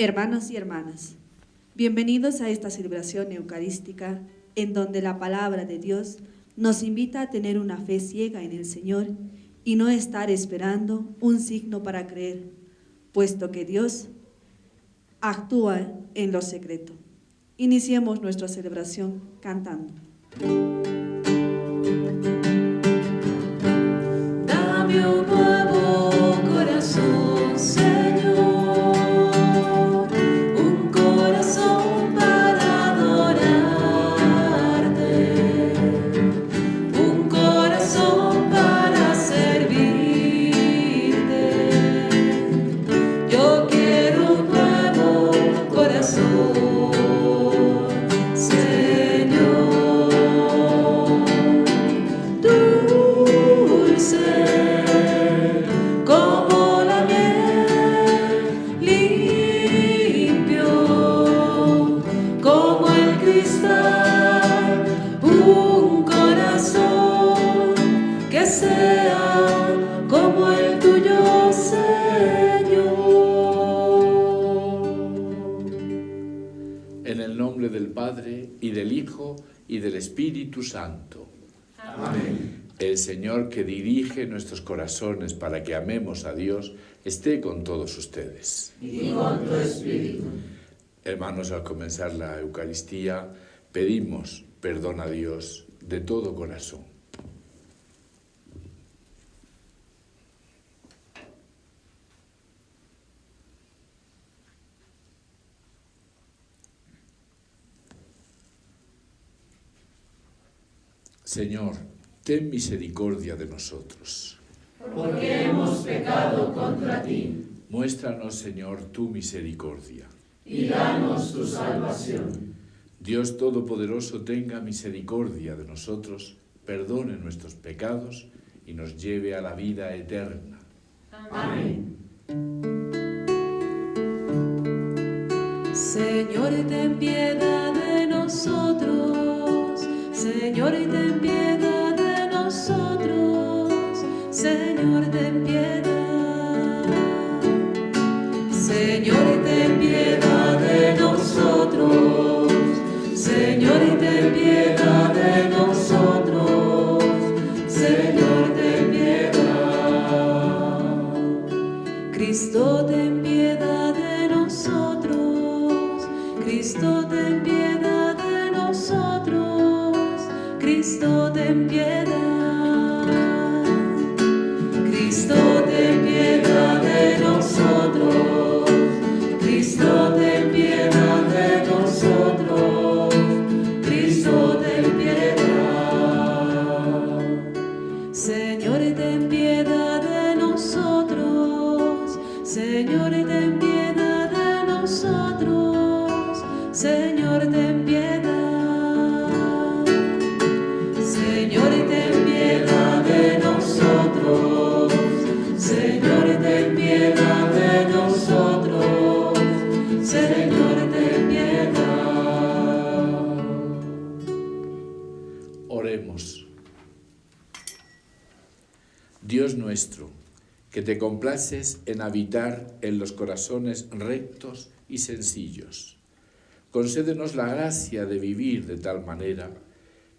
Hermanos y hermanas, bienvenidos a esta celebración eucarística en donde la palabra de Dios nos invita a tener una fe ciega en el Señor y no estar esperando un signo para creer, puesto que Dios actúa en lo secreto. Iniciemos nuestra celebración cantando. Dame un nuevo corazón, Señor, un corazón para adorarte, un corazón para servirte. Yo quiero un nuevo corazón, Señor, dulce como la miel, limpio como el cristal, un corazón que sea como el tuyo, Señor. En el nombre del Padre, y del Hijo, y del Espíritu Santo. Amén. El Señor que dirige nuestros corazones para que amemos a Dios, esté con todos ustedes. Y con tu espíritu. Hermanos, al comenzar la Eucaristía, pedimos perdón a Dios de todo corazón. Señor, ten misericordia de nosotros. Porque hemos pecado contra ti. Muéstranos, Señor, tu misericordia. Y danos tu salvación. Dios Todopoderoso tenga misericordia de nosotros, perdone nuestros pecados y nos lleve a la vida eterna. Amén. Señor, ten piedad de nosotros. Señor, ten piedad de nosotros. Señor, ten piedad. Señor, ten piedad de nosotros. Señor, ten piedad de nosotros. Señor, ten piedad. Cristo, ten piedad de nosotros. Cristo, ten piedad de nosotros. Cristo, ten piedad. Cristo, ten piedad de nosotros. Cristo, ten piedad de nosotros. Cristo, ten piedad. Señor, ten piedad de nosotros. Señor, ten piedad de nosotros. Señor, ten piedad. Señor, ten piedad de nosotros. Señor, ten piedad de nosotros. Señor, ten piedad. Oremos. Dios nuestro, que te complaces en habitar en los corazones rectos y sencillos, concédenos la gracia de vivir de tal manera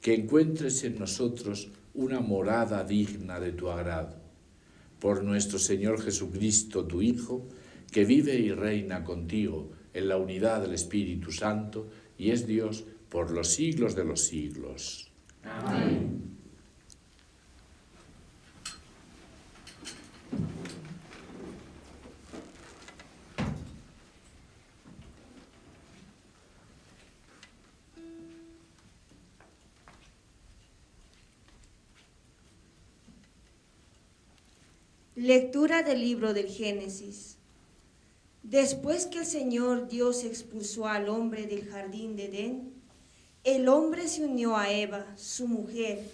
que encuentres en nosotros una morada digna de tu agrado. Por nuestro Señor Jesucristo, tu Hijo, que vive y reina contigo en la unidad del Espíritu Santo y es Dios por los siglos de los siglos. Amén. Lectura del libro del Génesis. Después que el Señor Dios expulsó al hombre del jardín de Edén, el hombre se unió a Eva, su mujer,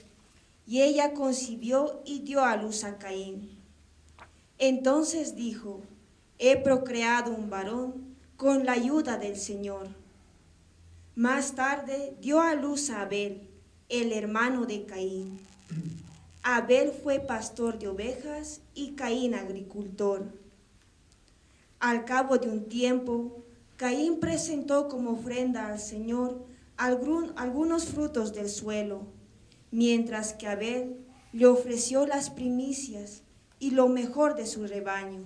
y ella concibió y dio a luz a Caín. Entonces dijo: he procreado un varón con la ayuda del Señor. Más tarde dio a luz a Abel, el hermano de Caín. Abel fue pastor de ovejas y Caín agricultor. Al cabo de un tiempo, Caín presentó como ofrenda al Señor algunos frutos del suelo, mientras que Abel le ofreció las primicias y lo mejor de su rebaño.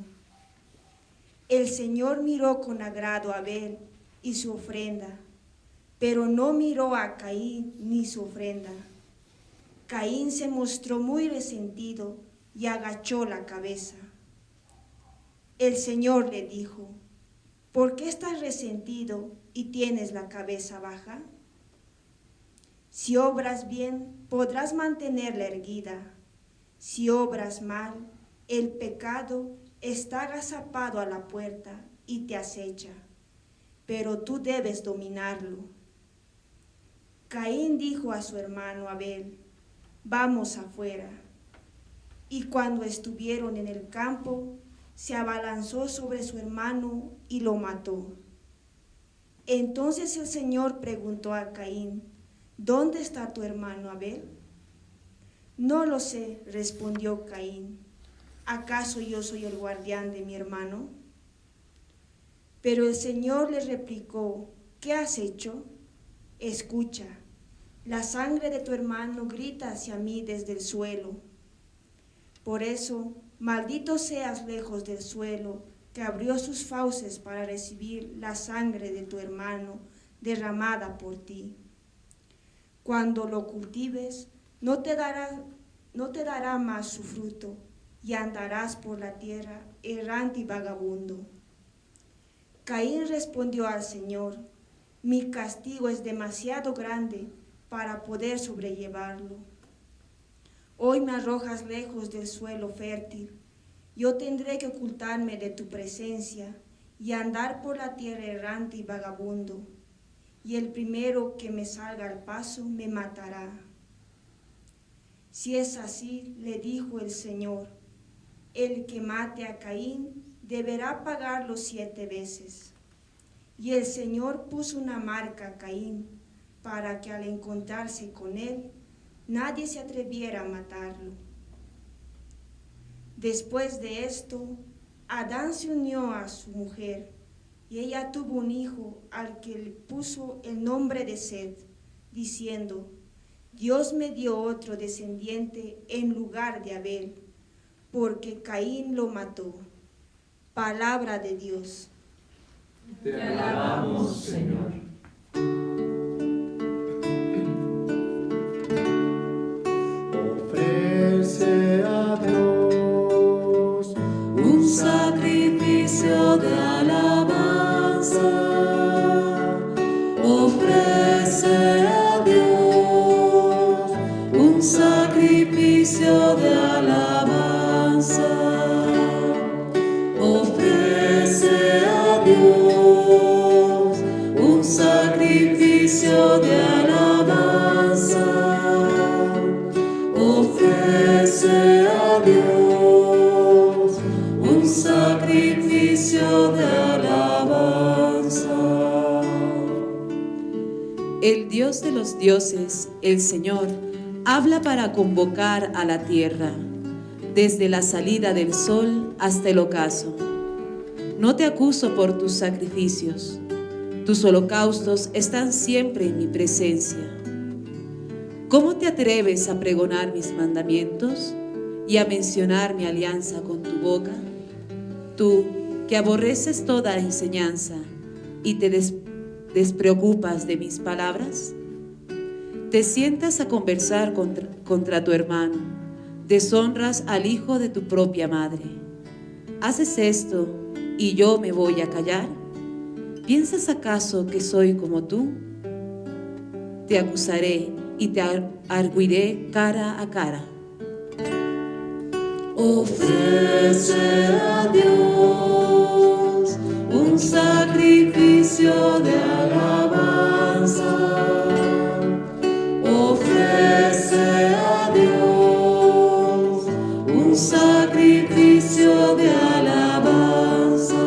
El Señor miró con agrado a Abel y su ofrenda, pero no miró a Caín ni su ofrenda. Caín se mostró muy resentido y agachó la cabeza. El Señor le dijo: ¿por qué estás resentido y tienes la cabeza baja? Si obras bien, podrás mantenerla erguida. Si obras mal, el pecado está agazapado a la puerta y te acecha, pero tú debes dominarlo. Caín dijo a su hermano Abel: vamos afuera. Y cuando estuvieron en el campo, se abalanzó sobre su hermano y lo mató. Entonces el Señor preguntó a Caín: ¿dónde está tu hermano Abel? No lo sé, respondió Caín. ¿Acaso yo soy el guardián de mi hermano? Pero el Señor le replicó: ¿qué has hecho? Escucha, la sangre de tu hermano grita hacia mí desde el suelo. Por eso, maldito seas lejos del suelo, que abrió sus fauces para recibir la sangre de tu hermano derramada por ti. Cuando lo cultives, no te dará más su fruto, y andarás por la tierra errante y vagabundo. Caín respondió al Señor: mi castigo es demasiado grande para poder sobrellevarlo. Hoy me arrojas lejos del suelo fértil. Yo tendré que ocultarme de tu presencia y andar por la tierra errante y vagabundo, y el primero que me salga al paso me matará. Si es así, le dijo el Señor, el que mate a Caín deberá pagarlo 7 veces. Y el Señor puso una marca a Caín, para que al encontrarse con él, nadie se atreviera a matarlo. Después de esto, Adán se unió a su mujer, y ella tuvo un hijo al que le puso el nombre de Set, diciendo: Dios me dio otro descendiente en lugar de Abel, porque Caín lo mató. Palabra de Dios. Te alabamos, Señor. Ofrece a Dios un sacrificio de alabanza. Ofrece a Dios un sacrificio de alabanza. Ofrece a Dios un sacrificio de alabanza. Ofrece a Dios un sacrificio de alabanza. El Dios de los dioses, el Señor, habla para convocar a la tierra, desde la salida del sol hasta el ocaso. No te acuso por tus sacrificios, tus holocaustos están siempre en mi presencia. ¿Cómo te atreves a pregonar mis mandamientos y a mencionar mi alianza con tu boca? Tú, que aborreces toda enseñanza y te despreocupas de mis palabras, te sientas a conversar contra tu hermano, deshonras al hijo de tu propia madre. ¿Haces esto y yo me voy a callar? ¿Piensas acaso que soy como tú? Te acusaré y te arguiré cara a cara. Ofrece a Dios un sacrificio de alabanza. Ofrece a Dios un sacrificio de alabanza.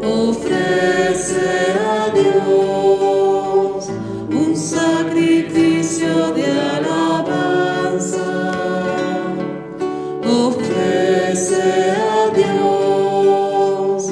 Ofrece a Dios un sacrificio de alabanza. Ofrece a Dios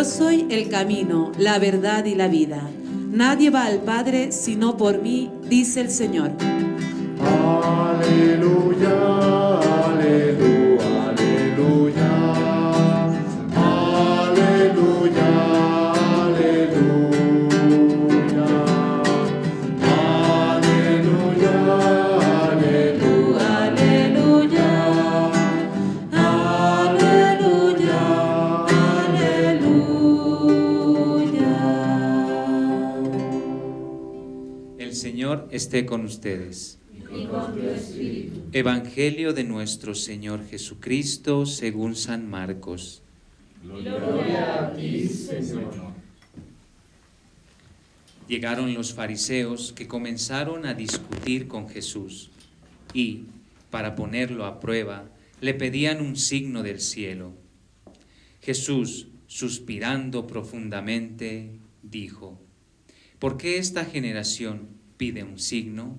Yo soy el camino, la verdad y la vida. Nadie va al Padre sino por mí, dice el Señor. Aleluya, aleluya, aleluya. Aleluya, aleluya. Aleluya, aleluya, aleluya. Aleluya, aleluya. El Señor esté con ustedes. Evangelio de nuestro Señor Jesucristo según San Marcos. Gloria a ti, Señor. Llegaron los fariseos que comenzaron a discutir con Jesús y, para ponerlo a prueba, le pedían un signo del cielo. Jesús, suspirando profundamente, dijo: ¿Por qué esta generación pide un signo?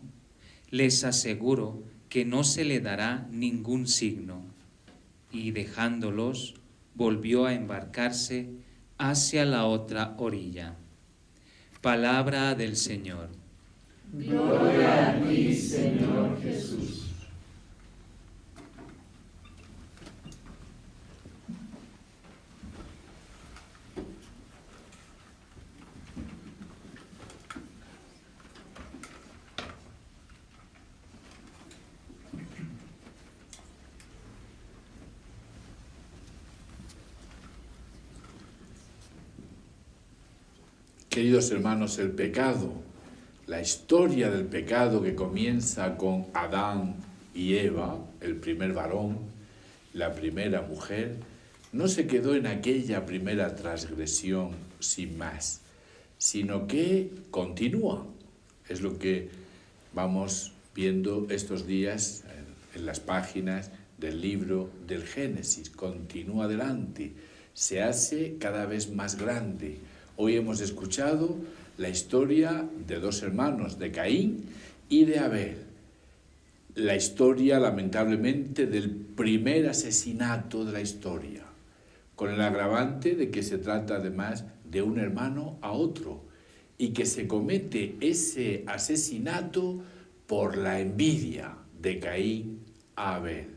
Les aseguro que no se le dará ningún signo. Y dejándolos, volvió a embarcarse hacia la otra orilla. Palabra del Señor. Gloria a ti, Señor Jesús. Queridos hermanos, el pecado, la historia del pecado que comienza con Adán y Eva, el primer varón, la primera mujer, no se quedó en aquella primera transgresión sin más, sino que continúa. Es lo que vamos viendo estos días en las páginas del libro del Génesis. Continúa adelante, se hace cada vez más grande. Hoy hemos escuchado la historia de dos hermanos, de Caín y de Abel. La historia, lamentablemente, del primer asesinato de la historia, con el agravante de que se trata además de un hermano a otro y que se comete ese asesinato por la envidia de Caín a Abel.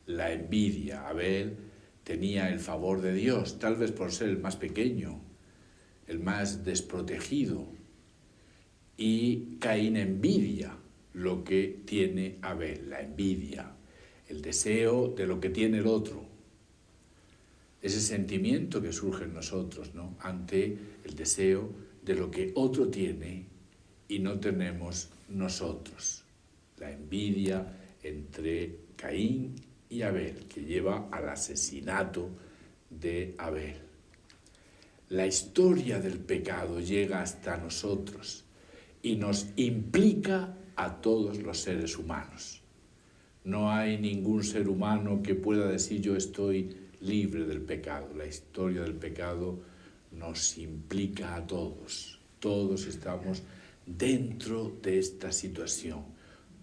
La envidia. Abel tenía el favor de Dios, tal vez por ser el más pequeño, el más desprotegido, y Caín envidia lo que tiene Abel, la envidia, el deseo de lo que tiene el otro, ese sentimiento que surge en nosotros, ¿no?, ante el deseo de lo que otro tiene y no tenemos nosotros, la envidia entre Caín y Abel, que lleva al asesinato de Abel. La historia del pecado llega hasta nosotros y nos implica a todos los seres humanos. No hay ningún ser humano que pueda decir yo estoy libre del pecado. La historia del pecado nos implica a todos. Todos estamos dentro de esta situación.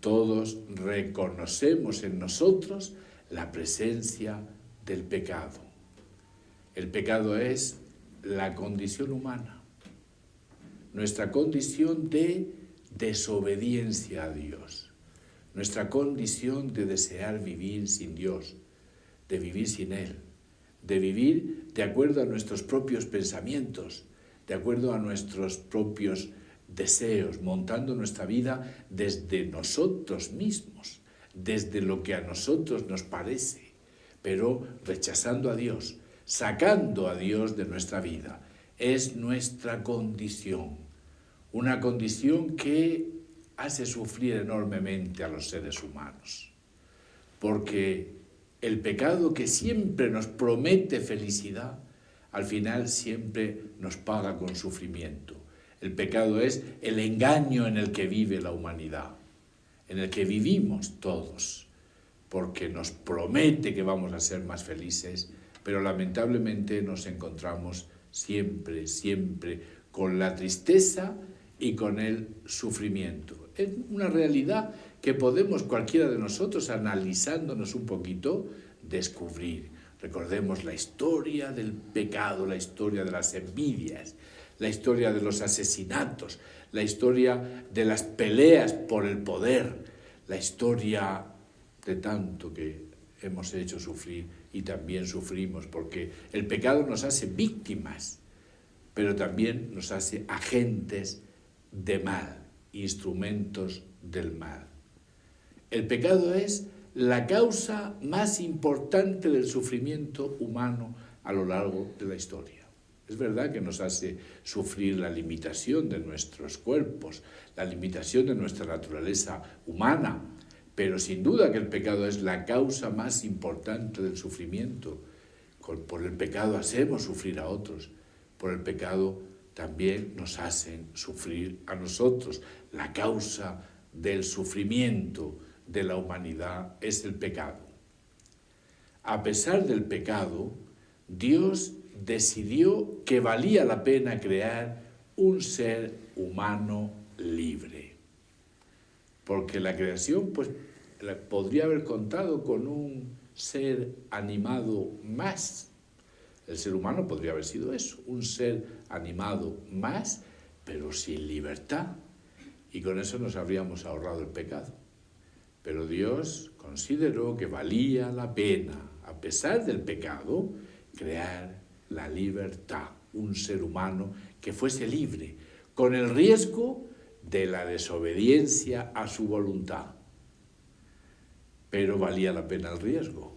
Todos reconocemos en nosotros la presencia del pecado. El pecado es la condición humana, nuestra condición de desobediencia a Dios, nuestra condición de desear vivir sin Dios, de vivir sin Él, de vivir de acuerdo a nuestros propios pensamientos, de acuerdo a nuestros propios deseos, montando nuestra vida desde nosotros mismos, desde lo que a nosotros nos parece, pero rechazando a Dios, sacando a Dios de nuestra vida. Es nuestra condición, una condición que hace sufrir enormemente a los seres humanos, porque el pecado que siempre nos promete felicidad, al final siempre nos paga con sufrimiento. El pecado es el engaño en el que vive la humanidad, en el que vivimos todos, porque nos promete que vamos a ser más felices, pero lamentablemente nos encontramos siempre con la tristeza y con el sufrimiento. Es una realidad que podemos cualquiera de nosotros, analizándonos un poquito, descubrir. Recordemos la historia del pecado, la historia de las envidias, la historia de los asesinatos, la historia de las peleas por el poder, la historia de tanto que hemos hecho sufrir y también sufrimos, porque el pecado nos hace víctimas, pero también nos hace agentes de mal, instrumentos del mal. El pecado es la causa más importante del sufrimiento humano a lo largo de la historia. Es verdad que nos hace sufrir la limitación de nuestros cuerpos, la limitación de nuestra naturaleza humana, pero sin duda que el pecado es la causa más importante del sufrimiento. Por el pecado hacemos sufrir a otros, por el pecado también nos hacen sufrir a nosotros. La causa del sufrimiento de la humanidad es el pecado. A pesar del pecado, Dios decidió que valía la pena crear un ser humano libre. Porque la creación podría haber contado con un ser animado más. El ser humano podría haber sido eso, un ser animado más, pero sin libertad. Y con eso nos habríamos ahorrado el pecado. Pero Dios consideró que valía la pena, a pesar del pecado, crear la libertad, un ser humano que fuese libre, con el riesgo de la desobediencia a su voluntad. Pero valía la pena el riesgo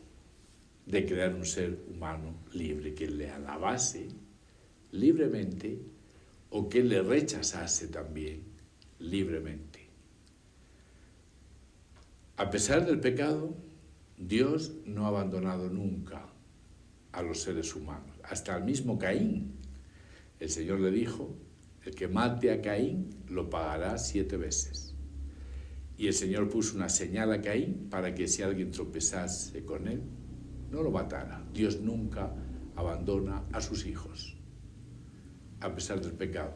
de crear un ser humano libre, que le alabase libremente o que le rechazase también libremente. A pesar del pecado, Dios no ha abandonado nunca a los seres humanos, hasta al mismo Caín. El Señor le dijo: el que mate a Caín lo pagará 7 veces. Y el Señor puso una señal a Caín para que si alguien tropezase con él, no lo matara. Dios nunca abandona a sus hijos, a pesar del pecado.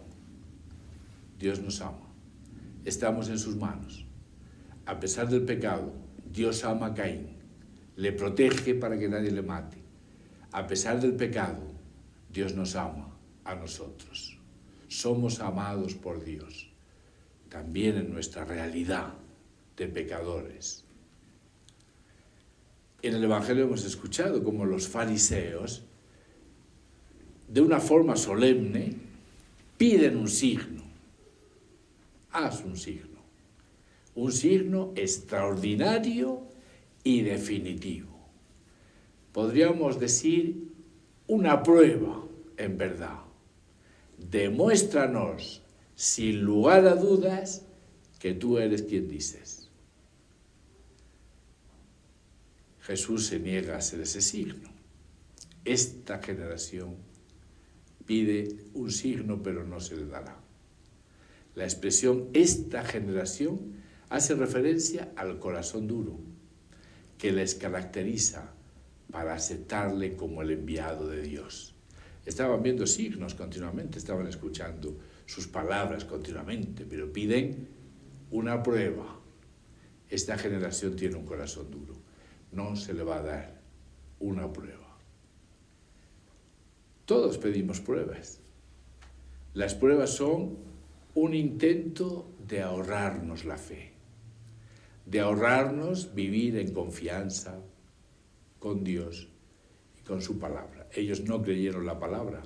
Dios nos ama. Estamos en sus manos. A pesar del pecado, Dios ama a Caín. Le protege para que nadie le mate. A pesar del pecado, Dios nos ama a nosotros. Somos amados por Dios, también en nuestra realidad de pecadores. En el Evangelio hemos escuchado cómo los fariseos, de una forma solemne, piden un signo. Haz un signo extraordinario y definitivo. Podríamos decir una prueba, en verdad. Demuéstranos, sin lugar a dudas, que tú eres quien dices. Jesús se niega a hacer ese signo. Esta generación pide un signo, pero no se le dará. La expresión esta generación hace referencia al corazón duro que les caracteriza para aceptarle como el enviado de Dios. Estaban viendo signos continuamente, estaban escuchando sus palabras continuamente, pero piden una prueba. Esta generación tiene un corazón duro. No se le va a dar una prueba. Todos pedimos pruebas. Las pruebas son un intento de ahorrarnos la fe, de ahorrarnos vivir en confianza con Dios y con su palabra. Ellos no creyeron la palabra.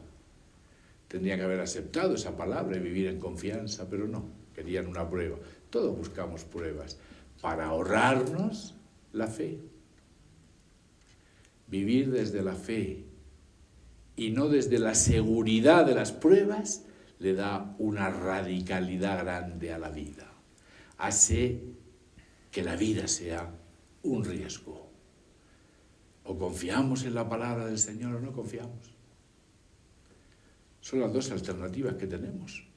Tendrían que haber aceptado esa palabra y vivir en confianza, pero no, querían una prueba. Todos buscamos pruebas para ahorrarnos la fe. Vivir desde la fe y no desde la seguridad de las pruebas le da una radicalidad grande a la vida. Hace que la vida sea un riesgo. O confiamos en la palabra del Señor o no confiamos. Son las dos alternativas que tenemos.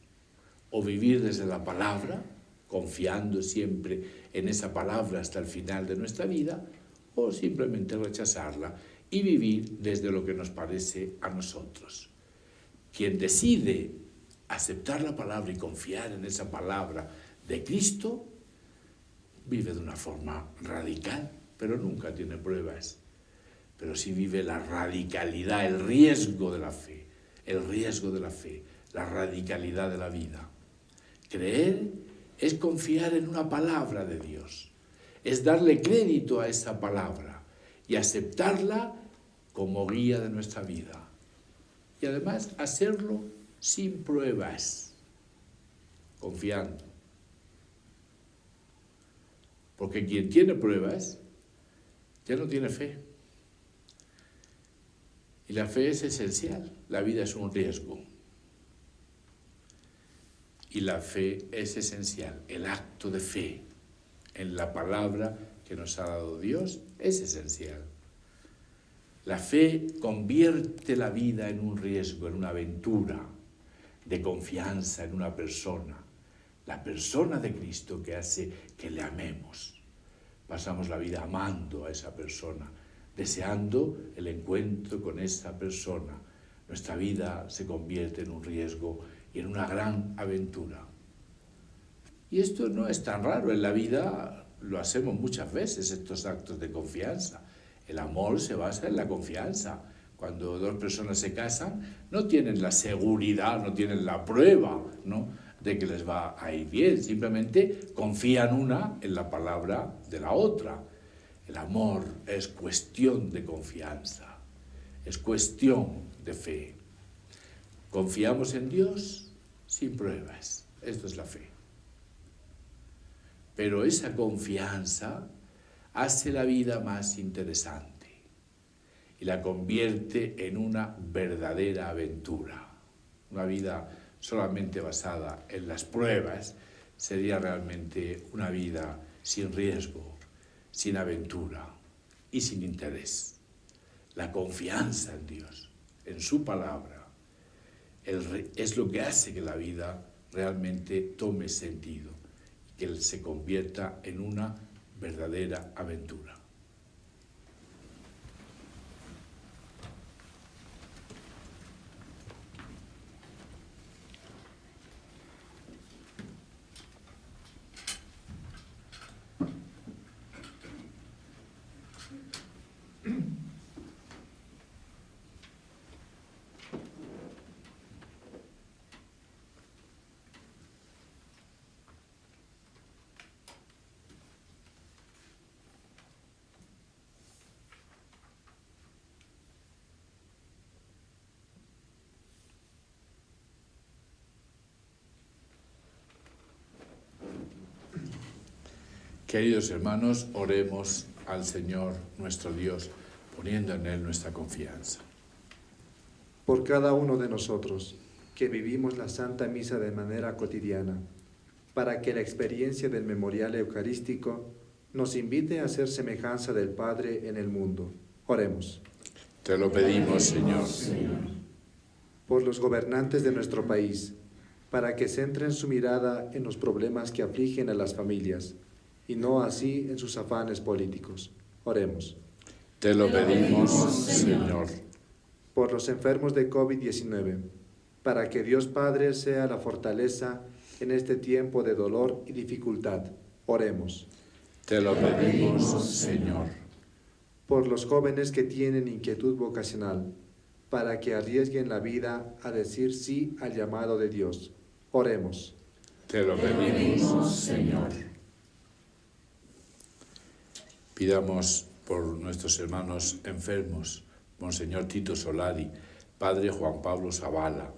O vivir desde la palabra, confiando siempre en esa palabra hasta el final de nuestra vida, o simplemente rechazarla y vivir desde lo que nos parece a nosotros. Quien decide aceptar la palabra y confiar en esa palabra de Cristo, vive de una forma radical, pero nunca tiene pruebas. pero sí vive la radicalidad, el riesgo de la fe, la radicalidad de la vida. Creer es confiar en una palabra de Dios, es darle crédito a esa palabra y aceptarla como guía de nuestra vida. Y además hacerlo sin pruebas, confiando. Porque quien tiene pruebas ya no tiene fe. Y la fe es esencial, la vida es un riesgo. Y la fe es esencial, el acto de fe en la palabra que nos ha dado Dios es esencial. La fe convierte la vida en un riesgo, en una aventura de confianza en una persona. La persona de Cristo que hace que le amemos. Pasamos la vida amando a esa persona, deseando el encuentro con esa persona. Nuestra vida se convierte en un riesgo y en una gran aventura. Y esto no es tan raro, en la vida lo hacemos muchas veces, estos actos de confianza. El amor se basa en la confianza. Cuando dos personas se casan, no tienen la seguridad, no tienen la prueba, ¿no?, de que les va a ir bien. Simplemente confían una en la palabra de la otra. El amor es cuestión de confianza, es cuestión de fe. Confiamos en Dios sin pruebas. Esto es la fe. Pero esa confianza hace la vida más interesante y la convierte en una verdadera aventura. Una vida solamente basada en las pruebas sería realmente una vida sin riesgo, sin aventura y sin interés. La confianza en Dios, en su palabra, es lo que hace que la vida realmente tome sentido y que se convierta en una verdadera aventura. Queridos hermanos, oremos al Señor nuestro Dios, poniendo en Él nuestra confianza. Por cada uno de nosotros que vivimos la Santa Misa de manera cotidiana, para que la experiencia del memorial eucarístico nos invite a ser semejanza del Padre en el mundo. Oremos. Te lo pedimos, Señor. Por los gobernantes de nuestro país, para que centren su mirada en los problemas que afligen a las familias, y no así en sus afanes políticos. Oremos. Te lo pedimos, Señor. Por los enfermos de COVID-19, para que Dios Padre sea la fortaleza en este tiempo de dolor y dificultad. Oremos. Te lo pedimos, Señor. Por los jóvenes que tienen inquietud vocacional, para que arriesguen la vida a decir sí al llamado de Dios. Oremos. Te lo pedimos, Señor. Pidamos por nuestros hermanos enfermos, Monseñor Tito Solari, Padre Juan Pablo Zavala,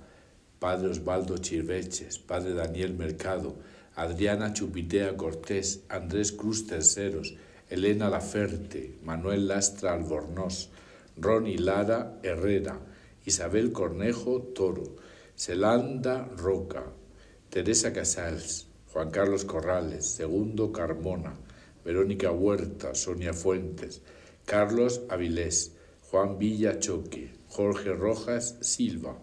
Padre Osvaldo Chirveches, Padre Daniel Mercado, Adriana Chupitea Cortés, Andrés Cruz Terceros, Elena Laferte, Manuel Lastra Albornoz, Ronnie Lara Herrera, Isabel Cornejo Toro, Celanda Roca, Teresa Casals, Juan Carlos Corrales, Segundo Carmona, Verónica Huerta, Sonia Fuentes, Carlos Avilés, Juan Villa Choque, Jorge Rojas Silva,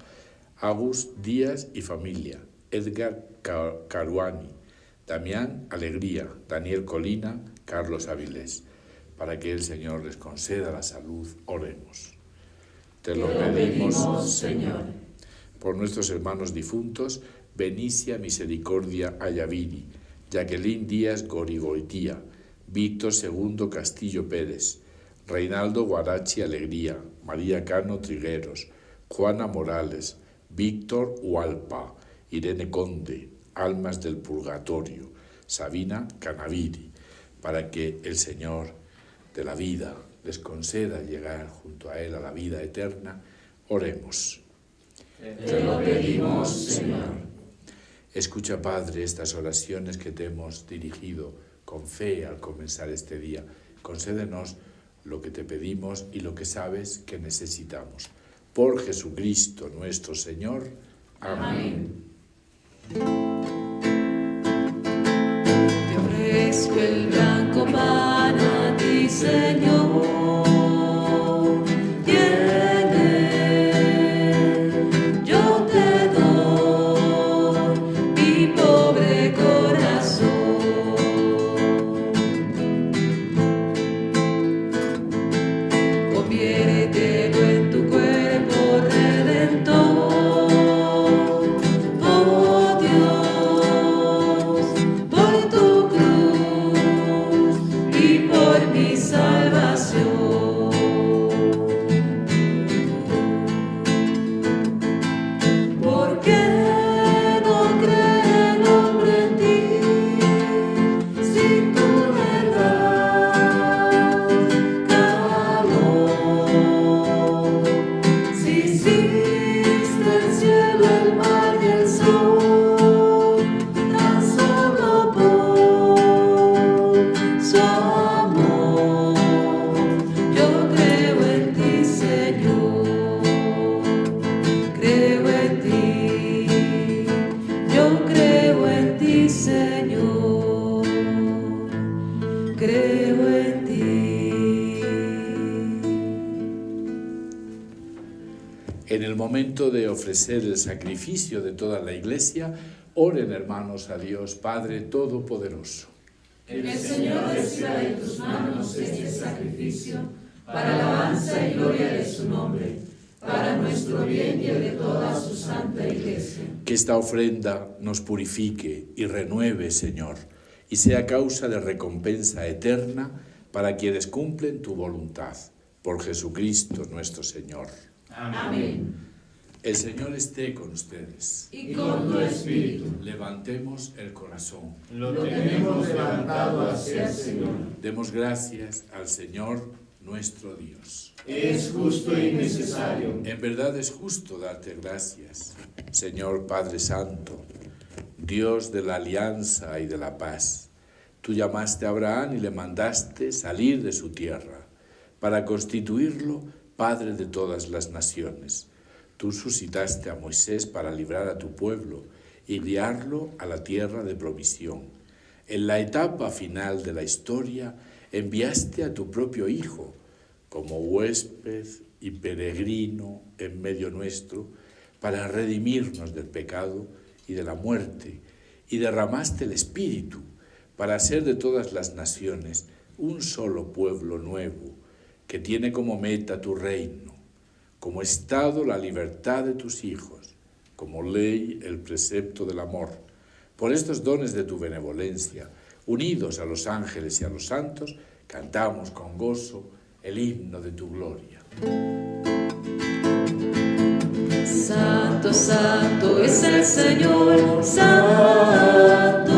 Agus Díaz y familia, Edgar Caruani, Damián Alegría, Daniel Colina, Carlos Avilés. Para que el Señor les conceda la salud, oremos. Te lo pedimos, Señor. Por nuestros hermanos difuntos, Benicia Misericordia Ayaviri, Jacqueline Díaz Gorigoitía, Víctor II Castillo Pérez, Reinaldo Guarachi Alegría, María Cano Trigueros, Juana Morales, Víctor Hualpa, Irene Conde, Almas del Purgatorio, Sabina Canaviri, para que el Señor de la vida les conceda llegar junto a Él a la vida eterna. Oremos. Te lo pedimos, Señor. Escucha, Padre, estas oraciones que te hemos dirigido con fe al comenzar este día. Concédenos lo que te pedimos y lo que sabes que necesitamos. Por Jesucristo nuestro Señor. Amén. Te ofrezco el blanco pan a ti, Señor. Yo te doy mi pobre corazón. Conviértelo en tu cuerpo redentor. Oh Dios, por tu cruz y por mi salvación. Porque no cree el hombre en ti, si tu verdad calor. Si hiciste el cielo, el mar y el sol, tan solo por su amor. Yo creo en ti, Señor. Creo en ti. Yo creo en ti, Señor. Creo en ti. En el momento de ofrecer el sacrificio de toda la Iglesia, oren, hermanos, a Dios Padre Todopoderoso. Que el Señor reciba de tus manos este sacrificio para alabanza y gloria de su nombre, para nuestro bien y el de toda su santa Iglesia. Que esta ofrenda nos purifique y renueve, Señor, y sea causa de recompensa eterna para quienes cumplen tu voluntad. Por Jesucristo nuestro Señor. Amén. El Señor esté con ustedes. Y con tu espíritu. Levantemos el corazón. Lo tenemos levantado hacia el Señor. Demos gracias al Señor nuestro Dios. Es justo y necesario. En verdad es justo darte gracias, Señor Padre Santo, Dios de la alianza y de la paz. Tú llamaste a Abraham y le mandaste salir de su tierra para constituirlo Padre de todas las naciones. Tú suscitaste a Moisés para librar a tu pueblo y guiarlo a la tierra de provisión. En la etapa final de la historia, enviaste a tu propio Hijo como huésped y peregrino en medio nuestro para redimirnos del pecado y de la muerte, y derramaste el Espíritu para hacer de todas las naciones un solo pueblo nuevo que tiene como meta tu reino, como estado la libertad de tus hijos, como ley el precepto del amor. Por estos dones de tu benevolencia, unidos a los ángeles y a los santos, cantamos con gozo el himno de tu gloria. Santo, santo es el Señor, santo.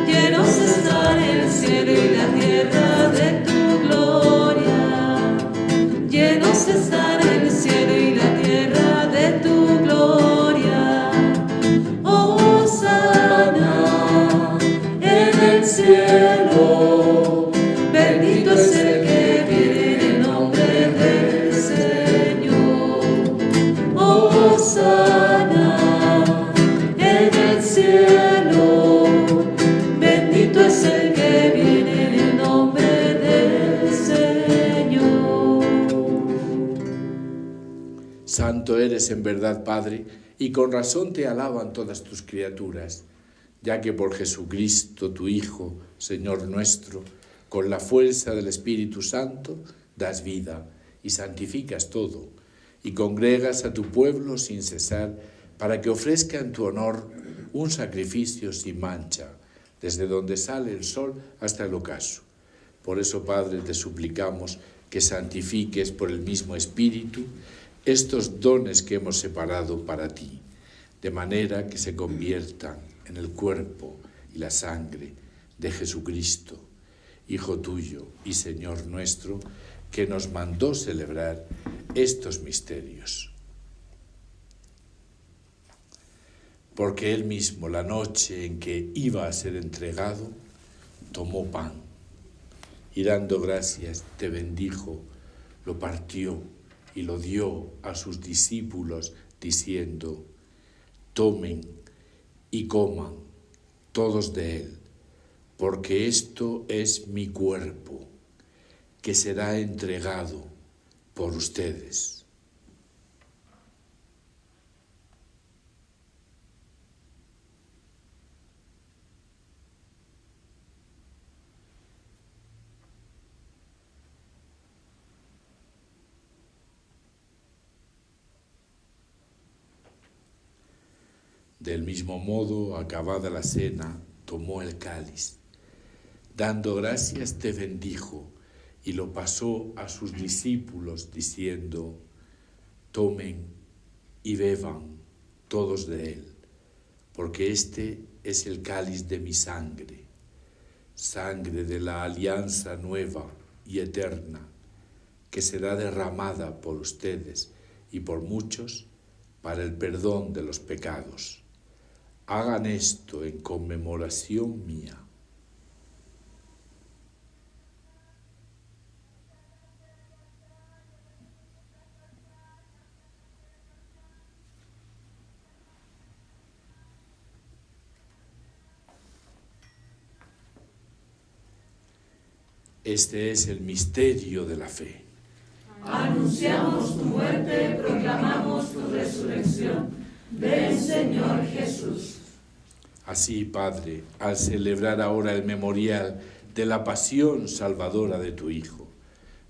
Llenos están el cielo y la tierra de tu gloria. Llenos están el cielo y la tierra de tu gloria. Hosana en el cielo. Bendito es el que viene en el nombre del Señor. Hosana en el cielo. Bendito es el que viene en el nombre del Señor. Santo eres en verdad, Padre, y con razón te alaban todas tus criaturas, ya que por Jesucristo, tu Hijo, Señor nuestro, con la fuerza del Espíritu Santo, das vida y santificas todo, y congregas a tu pueblo sin cesar, para que ofrezca en tu honor un sacrificio sin mancha, desde donde sale el sol hasta el ocaso. Por eso, Padre, te suplicamos que santifiques por el mismo Espíritu estos dones que hemos separado para ti, de manera que se conviertan en el cuerpo y la sangre de Jesucristo, Hijo tuyo y Señor nuestro, que nos mandó celebrar estos misterios. Porque él mismo, la noche en que iba a ser entregado, tomó pan y dando gracias te bendijo, lo partió y lo dio a sus discípulos diciendo: tomen y coman todos de él, porque esto es mi cuerpo, que será entregado por ustedes. Del mismo modo, acabada la cena, tomó el cáliz. Dando gracias, te bendijo y lo pasó a sus discípulos, diciendo: tomen y beban todos de él, porque este es el cáliz de mi sangre, sangre de la alianza nueva y eterna, que será derramada por ustedes y por muchos para el perdón de los pecados. Hagan esto en conmemoración mía. Este es el misterio de la fe. Anunciamos tu muerte, proclamamos tu resurrección. Ven, Señor Jesús. Así, Padre, al celebrar ahora el memorial de la pasión salvadora de tu Hijo,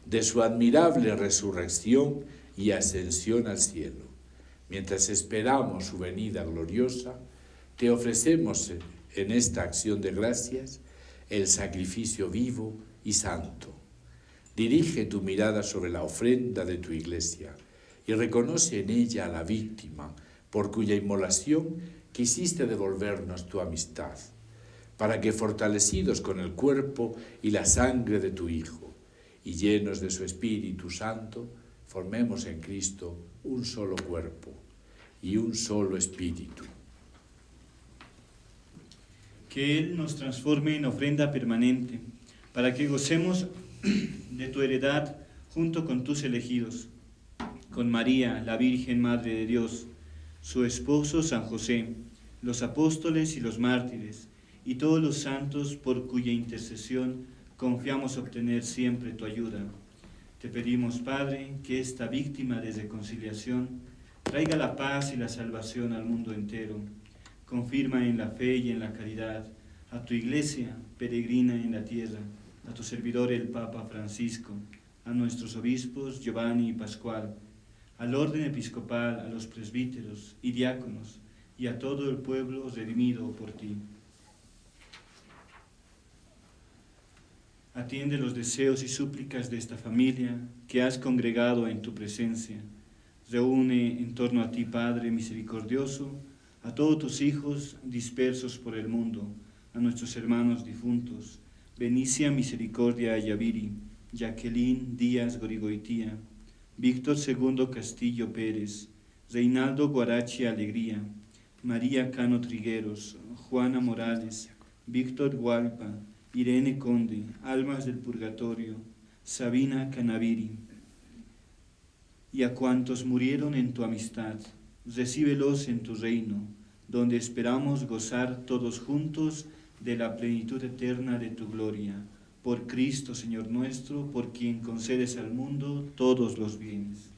de su admirable resurrección y ascensión al cielo, mientras esperamos su venida gloriosa, te ofrecemos en esta acción de gracias el sacrificio vivo y santo. Dirige tu mirada sobre la ofrenda de tu Iglesia y reconoce en ella a la víctima por cuya inmolación quisiste devolvernos tu amistad, para que, fortalecidos con el cuerpo y la sangre de tu Hijo y llenos de su Espíritu Santo, formemos en Cristo un solo cuerpo y un solo espíritu. Que Él nos transforme en ofrenda permanente, para que gocemos de tu heredad junto con tus elegidos, con María, la Virgen Madre de Dios, su esposo San José, los apóstoles y los mártires, y todos los santos por cuya intercesión confiamos obtener siempre tu ayuda. Te pedimos, Padre, que esta víctima de reconciliación traiga la paz y la salvación al mundo entero. Confirma en la fe y en la caridad a tu Iglesia peregrina en la tierra, a tu servidor el Papa Francisco, a nuestros obispos Giovanni y Pascual, al orden episcopal, a los presbíteros y diáconos, y a todo el pueblo redimido por ti. Atiende los deseos y súplicas de esta familia que has congregado en tu presencia. Reúne en torno a ti, Padre misericordioso, a todos tus hijos dispersos por el mundo, a nuestros hermanos difuntos, Benicia Misericordia Yaviri, Jacqueline Díaz Gorigoitía, Víctor II Castillo Pérez, Reinaldo Guarachi Alegría, María Cano Trigueros, Juana Morales, Víctor Hualpa, Irene Conde, Almas del Purgatorio, Sabina Canaviri, y a cuantos murieron en tu amistad, recíbelos en tu reino, donde esperamos gozar todos juntos de la plenitud eterna de tu gloria. Por Cristo, Señor nuestro, por quien concedes al mundo todos los bienes.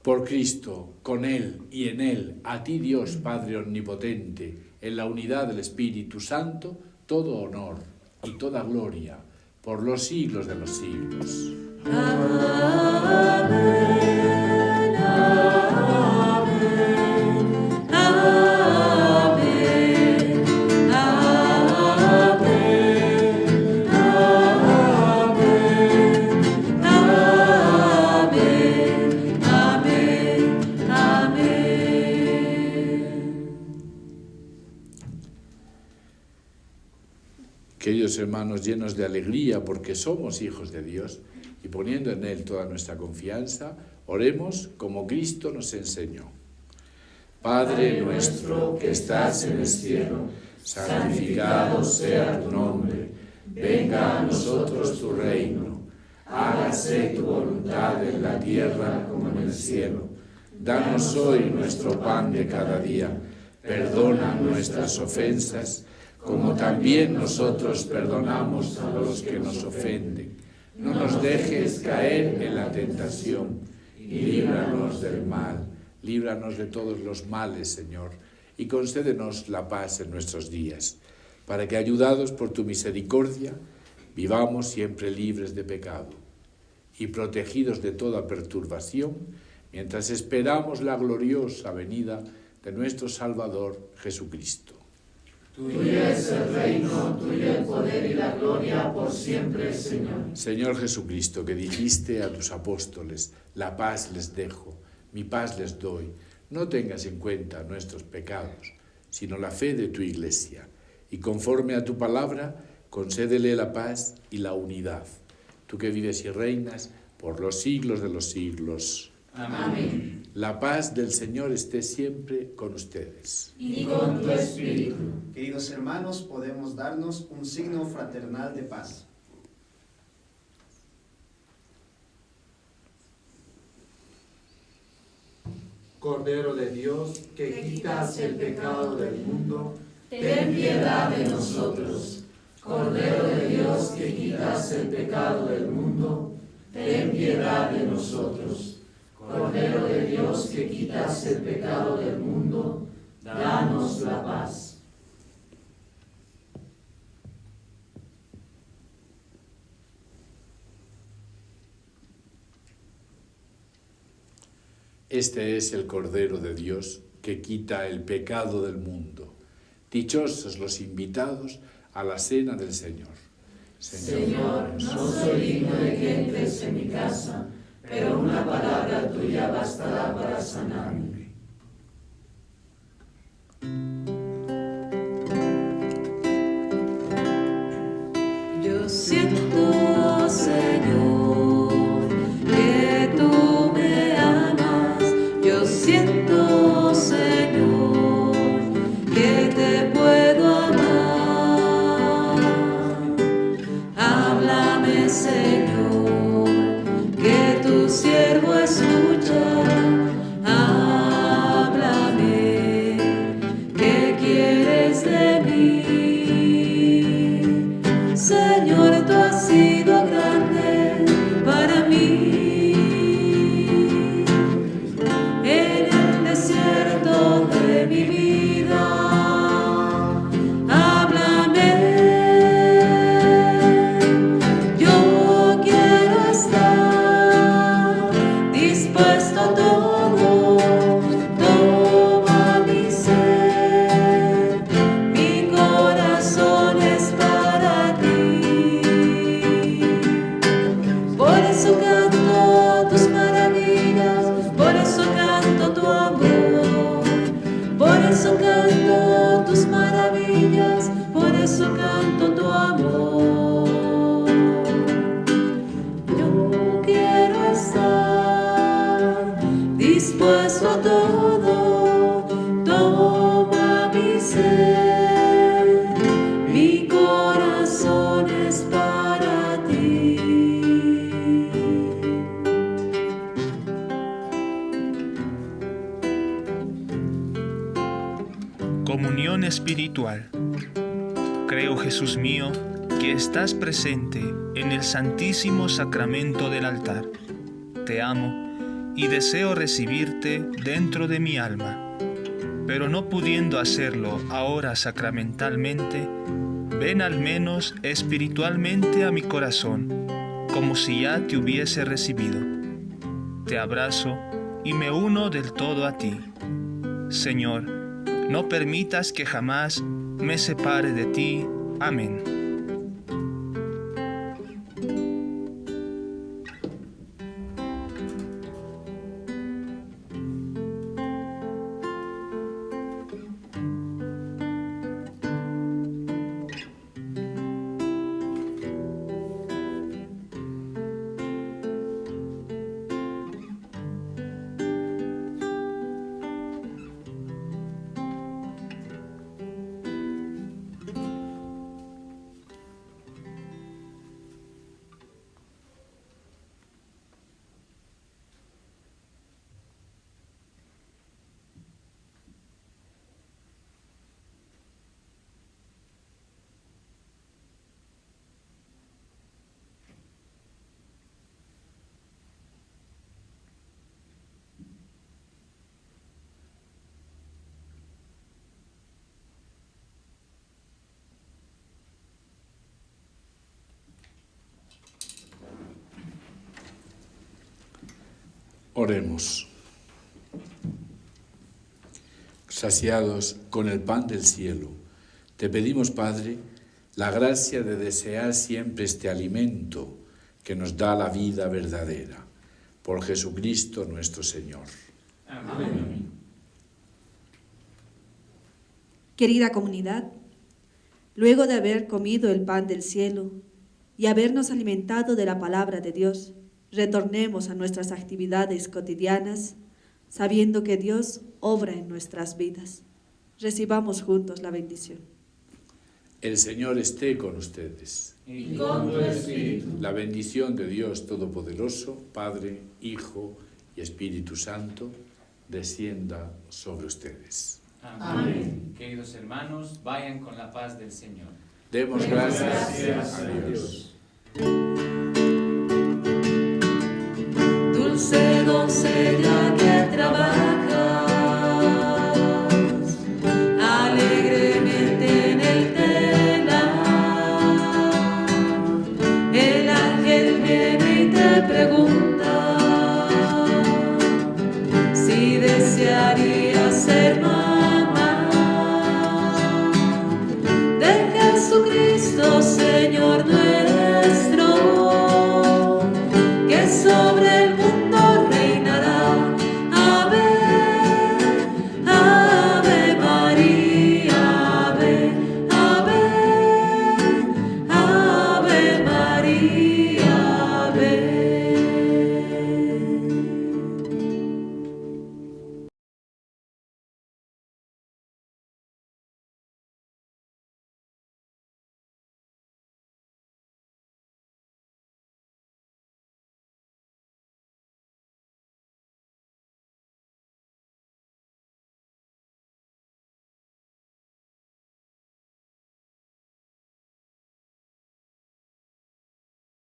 Por Cristo, con Él y en Él, a ti Dios Padre Omnipotente, en la unidad del Espíritu Santo, todo honor y toda gloria, por los siglos de los siglos. Amén, amén, amén. Queridos hermanos, llenos de alegría porque somos hijos de Dios y poniendo en Él toda nuestra confianza, oremos como Cristo nos enseñó. Padre nuestro que estás en el cielo, santificado sea tu nombre. Venga a nosotros tu reino. Hágase tu voluntad en la tierra como en el cielo. Danos hoy nuestro pan de cada día. Perdona nuestras ofensas, como también nosotros perdonamos a los que nos ofenden. No nos dejes caer en la tentación y líbranos del mal. Líbranos de todos los males, Señor, y concédenos la paz en nuestros días, para que, ayudados por tu misericordia, vivamos siempre libres de pecado y protegidos de toda perturbación, mientras esperamos la gloriosa venida de nuestro Salvador Jesucristo. Tuyo es el reino, tuyo el poder y la gloria por siempre, Señor. Señor Jesucristo, que dijiste a tus apóstoles, la paz les dejo, mi paz les doy, no tengas en cuenta nuestros pecados, sino la fe de tu Iglesia, y conforme a tu palabra, concédele la paz y la unidad, tú que vives y reinas por los siglos de los siglos. Amén. La paz del Señor esté siempre con ustedes. Y con tu espíritu. Queridos hermanos, podemos darnos un signo fraternal de paz. Cordero de Dios, que quitas el pecado del mundo, Ten piedad de nosotros. Cordero de Dios, que quitas el pecado del mundo, ten piedad de nosotros. Cordero de Dios, que quitas el pecado del mundo, danos la paz. Este es el Cordero de Dios que quita el pecado del mundo. Dichosos los invitados a la cena del Señor. Señor, no soy digno de que entres en mi casa, pero una palabra tuya bastará para sanarme. Yo siento, Señor, que tú me amas. Yo siento, Señor, que te puedo amar. Háblame, Señor, que tu siervo escucha. Háblame, ¿qué quieres de mí? Señor, tú has sido grande para mí. En el desierto de mi vida, háblame. Yo quiero estar dispuesto a todo. Toma mi ser, mi corazón es para ti. Por eso canto tus maravillas, por eso canto tu amor. Por eso canto tus maravillas, por eso canto tu amor. Yo quiero estar dispuesto a todo. Toma mi ser, mi corazón es para ti. Comunión espiritual. Creo, Jesús mío, que estás presente en el santísimo sacramento del altar. Te amo y deseo recibirte dentro de mi alma. Pero no pudiendo hacerlo ahora sacramentalmente, ven al menos espiritualmente a mi corazón, como si ya te hubiese recibido. Te abrazo y me uno del todo a ti. Señor, no permitas que jamás me separe de ti. Amén. Oremos. Saciados con el pan del cielo, te pedimos, Padre, la gracia de desear siempre este alimento que nos da la vida verdadera. Por Jesucristo nuestro Señor. Amén. Querida comunidad, luego de haber comido el pan del cielo y habernos alimentado de la palabra de Dios, retornemos a nuestras actividades cotidianas, sabiendo que Dios obra en nuestras vidas. Recibamos juntos la bendición. El Señor esté con ustedes. Y con tu espíritu. La bendición de Dios Todopoderoso, Padre, Hijo y Espíritu Santo, descienda sobre ustedes. Amén. Queridos hermanos, vayan con la paz del Señor. Demos gracias a Dios. Dulce doncella que trabajas alegremente en el telar, el ángel viene y te pregunta si desearías ser mamá de Jesucristo, Señor nuestro.